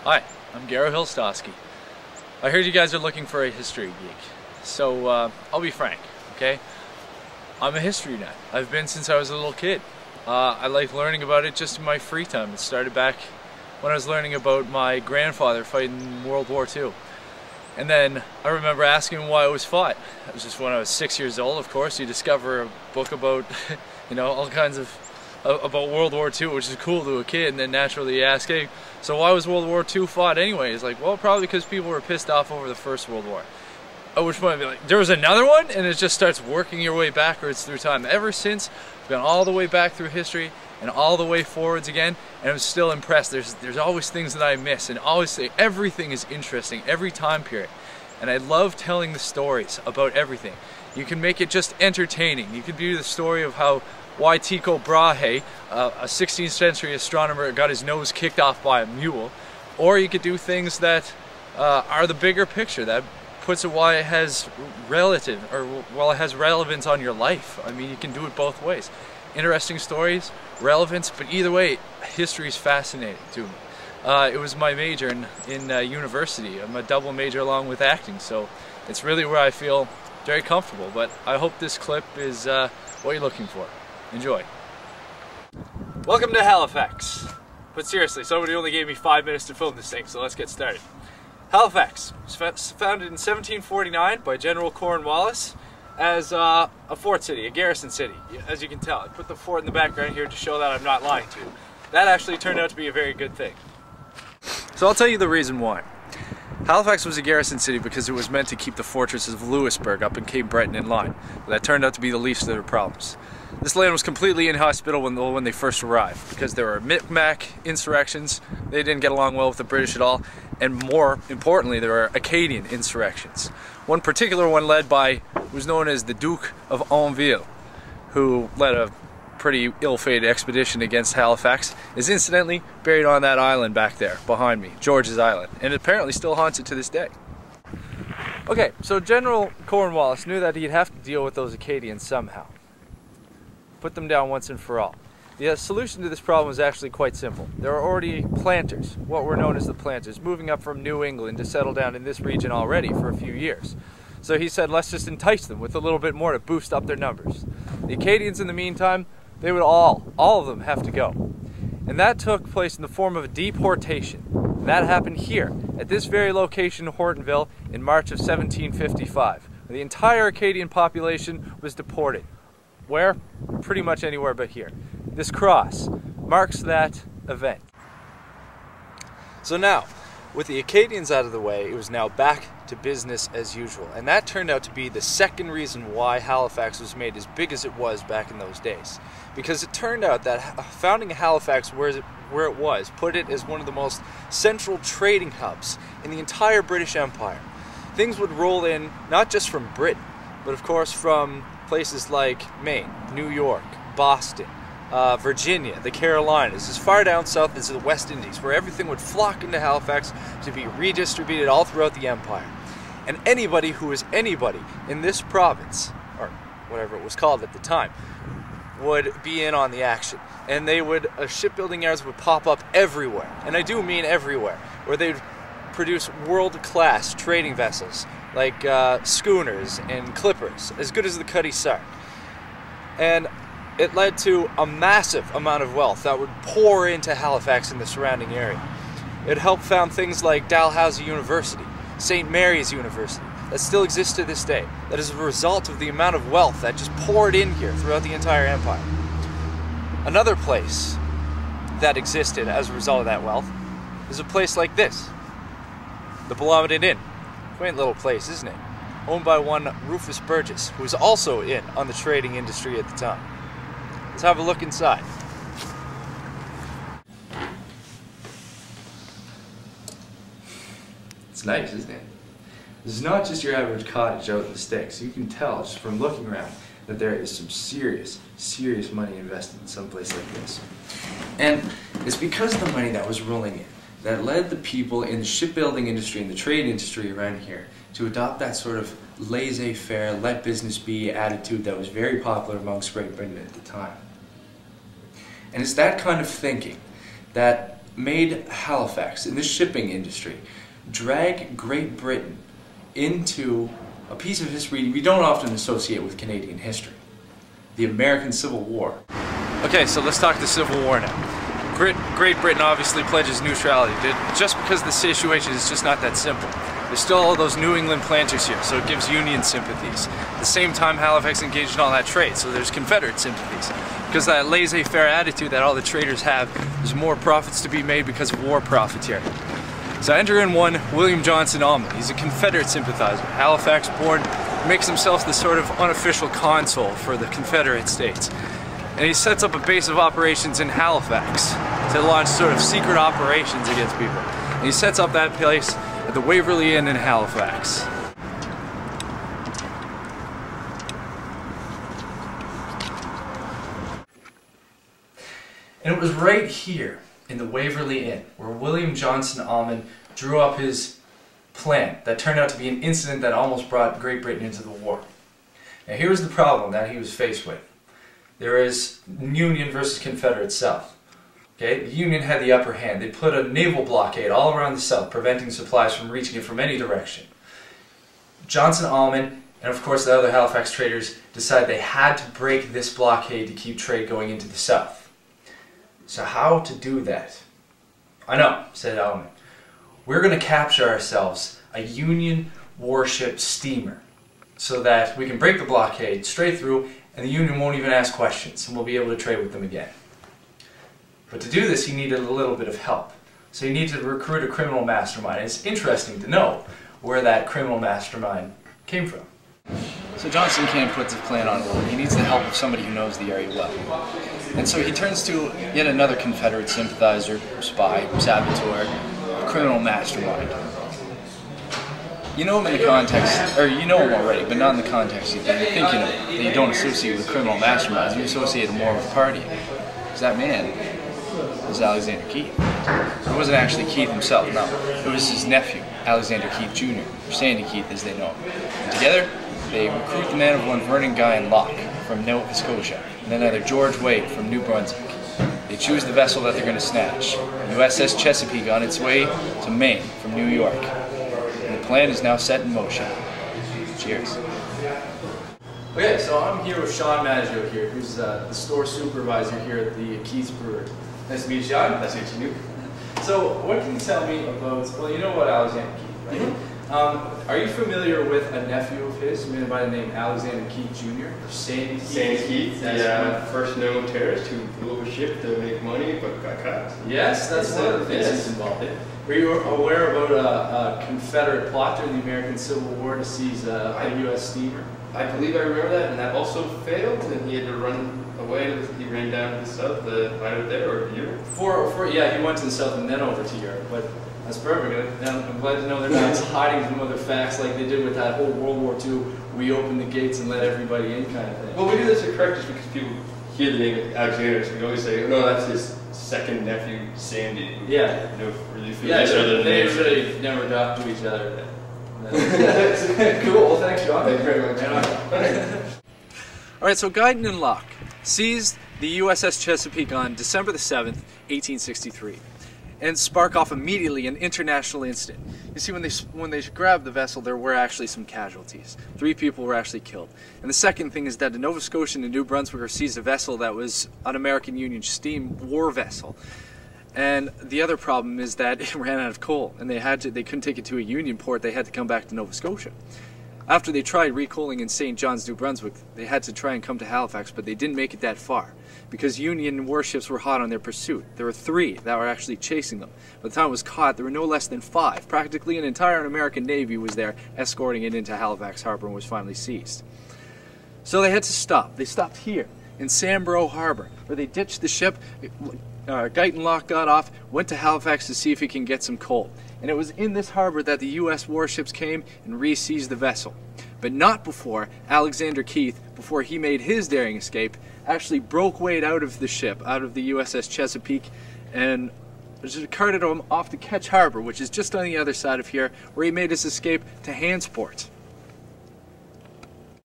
Hi, I'm Garrow Stosky. I heard you guys are looking for a history geek. So I'll be frank, okay? I'm a history nut. I've been since I was a little kid. I like learning about it just in my free time. It started back when I was learning about my grandfather fighting in World War II. And then I remember asking him why it was fought. It was just when I was 6 years old, of course. You discover a book about, all kinds of about World War II, which is cool to a kid, and then naturally you ask, hey, so why was World War II fought anyway? It's like, well, probably because people were pissed off over the First World War. At which point I'd be like, there was another one? And it just starts working your way backwards through time. Ever since, I've gone all the way back through history and all the way forwards again, and I'm still impressed. There's always things that I miss, and always everything is interesting, every time period. And I love telling the stories about everything. You can make it just entertaining. You could do the story of how Tycho Brahe, a 16th century astronomer, got his nose kicked off by a mule. Or you could do things that are the bigger picture, that puts it why it has relevance on your life. I mean, you can do it both ways. Interesting stories, relevance, but either way, history is fascinating to me. It was my major in university. I'm a double major along with acting, so it's really where I feel very comfortable. But I hope this clip is what you're looking for. Enjoy. Welcome to Halifax. But seriously, somebody only gave me 5 minutes to film this thing, so let's get started. Halifax was founded in 1749 by General Cornwallis as a fort city, a garrison city. As you can tell, I put the fort in the background here to show that I'm not lying to you. That actually turned out to be a very good thing. So I'll tell you the reason why. Halifax was a garrison city because it was meant to keep the fortresses of Louisbourg up in Cape Breton in line. But that turned out to be the least of their problems. This land was completely inhospitable when they first arrived because there were Micmac insurrections, they didn't get along well with the British at all, and more importantly there were Acadian insurrections. One particular one led by who was known as the Duke of Anville, who led a pretty ill-fated expedition against Halifax, is incidentally buried on that island back there behind me, George's Island, and apparently still haunts it to this day. Okay, so General Cornwallis knew that he'd have to deal with those Acadians somehow. Put them down once and for all. The solution to this problem was actually quite simple. There are already planters, what were known as the planters, moving up from New England to settle down in this region already for a few years. So he said, let's just entice them with a little bit more to boost up their numbers. The Acadians, in the meantime, they would all of them have to go. And that took place in the form of a deportation. And that happened here, at this very location in Hortonville, in March of 1755. The entire Acadian population was deported. Where? Pretty much anywhere but here. This cross marks that event. So now, with the Acadians out of the way, it was now back to business as usual. And that turned out to be the second reason why Halifax was made as big as it was back in those days. Because it turned out that founding Halifax where it was put it as one of the most central trading hubs in the entire British Empire. Things would roll in not just from Britain, but of course from places like Maine, New York, Boston, Virginia, the Carolinas, as far down south as the West Indies, where everything would flock into Halifax to be redistributed all throughout the empire. And anybody who was anybody in this province, or whatever it was called at the time, would be in on the action. And shipbuilding yards would pop up everywhere, and I do mean everywhere, where they'd produce world-class trading vessels, like schooners and clippers, as good as the Cutty Sark. And it led to a massive amount of wealth that would pour into Halifax and the surrounding area. It helped found things like Dalhousie University, St. Mary's University, that still exists to this day. That is a result of the amount of wealth that just poured in here throughout the entire empire. Another place that existed as a result of that wealth is a place like this, the Blomidon Inn. Quaint little place, isn't it? Owned by one Rufus Burgess, who was also in on the trading industry at the time. Let's have a look inside. It's nice, isn't it? This is not just your average cottage out in the sticks. You can tell just from looking around that there is some serious money invested in some place like this. And it's because of the money that was rolling in that led the people in the shipbuilding industry and the trade industry around here to adopt that sort of laissez-faire, let business be attitude that was very popular amongst Great Britain at the time. And it's that kind of thinking that made Halifax, in the shipping industry, drag Great Britain into a piece of history we don't often associate with Canadian history, the American Civil War. Okay, so let's talk the Civil War now. Great Britain obviously pledges neutrality, just because the situation is just not that simple. There's still all those New England planters here, so it gives Union sympathies. At the same time, Halifax engaged in all that trade, so there's Confederate sympathies. Because that laissez-faire attitude that all the traders have, there's more profits to be made because of war profiteering. So enter in one William Johnson Almond. He's a Confederate sympathizer. Halifax born, makes himself the sort of unofficial consul for the Confederate States. And he sets up a base of operations in Halifax to launch sort of secret operations against people. And he sets up that place at the Waverly Inn in Halifax. And it was right here in the Waverly Inn where William Johnson Almond drew up his plan that turned out to be an incident that almost brought Great Britain into the war. Now here was the problem that he was faced with. There is Union versus Confederate South. Okay? The Union had the upper hand. They put a naval blockade all around the South, preventing supplies from reaching it from any direction. Johnson Almond and of course the other Halifax traders decided they had to break this blockade to keep trade going into the South. So how to do that? I know, said Almond. We're going to capture ourselves a Union warship steamer so that we can break the blockade straight through and the Union won't even ask questions and we'll be able to trade with them again. But to do this he needed a little bit of help. So he needed to recruit a criminal mastermind. And it's interesting to know where that criminal mastermind came from. So Johnson can't put the plan on hold. He needs the help of somebody who knows the area well. And so he turns to yet another Confederate sympathizer, spy, saboteur, criminal mastermind. You know him in the context, or you know him already, but not in the context you're thinking of, that you don't associate with criminal masterminds, you associate him more with partying. Because that man was Alexander Keith. It wasn't actually Keith himself, no. It was his nephew, Alexander Keith Jr., or Sandy Keith as they know him. And together, they recruit the man of one Vernon Guy and Locke from Nova Scotia, and another George Wade from New Brunswick. They choose the vessel that they're going to snatch, USS Chesapeake on its way to Maine from New York. And the plan is now set in motion. Cheers. Okay, so I'm here with Sean Maggio here, who's the store supervisor here at the Keith's Brewery. Nice to meet you, Sean. Nice to meet you. So, what can you tell me about, well, you know what Alexander Keith, right? Mm-hmm. Are you familiar with a nephew of his, a man by the name Alexander Keith Jr., or Sandy Keith? Sandy Keith, the first known terrorist who blew up a ship to make money but got caught. Yes, that's one of the things he's involved in. Were you aware about a Confederate plot during the American Civil War to seize a U.S. steamer? I believe I remember that, and that also failed, and he had to run away. He ran down to the south, either there or Europe. Yeah, he went to the south and then over to Europe, but that's perfect. I'm glad to know they're not hiding from other facts like they did with that whole World War II, we opened the gates and let everybody in kind of thing. Well, we do this to correct just because people hear the name Alexander, so we always say, oh, no, that's his second nephew, Sandy. Yeah. No, really yeah, they really never talked to each other. Cool, thanks, Sean. Thank you very much. Alright, so Guyton and Locke seized the USS Chesapeake on December the 7th, 1863, and spark off immediately an international incident. You see, when they grabbed the vessel, there were actually some casualties. 3 people were actually killed. And the second thing is that the Nova Scotian and New Brunswick seized a vessel that was an American Union steam war vessel. And the other problem is that it ran out of coal, and they couldn't take it to a Union port. They had to come back to Nova Scotia. After they tried recoaling in St. John's, New Brunswick, they had to try and come to Halifax, but they didn't make it that far because Union warships were hot on their pursuit. There were 3 that were actually chasing them. By the time it was caught, there were no less than 5. Practically an entire American Navy was there escorting it into Halifax Harbor and was finally seized. So they had to stop. They stopped here in Sambro Harbor, where they ditched the ship. Guyton Locke got off, went to Halifax to see if he can get some coal. And it was in this harbor that the U.S. warships came and re-seized the vessel. But not before Alexander Keith, before he made his daring escape, actually broke Wade out of the ship, out of the USS Chesapeake, and carted him off to Ketch Harbor, which is just on the other side of here, where he made his escape to Hansport.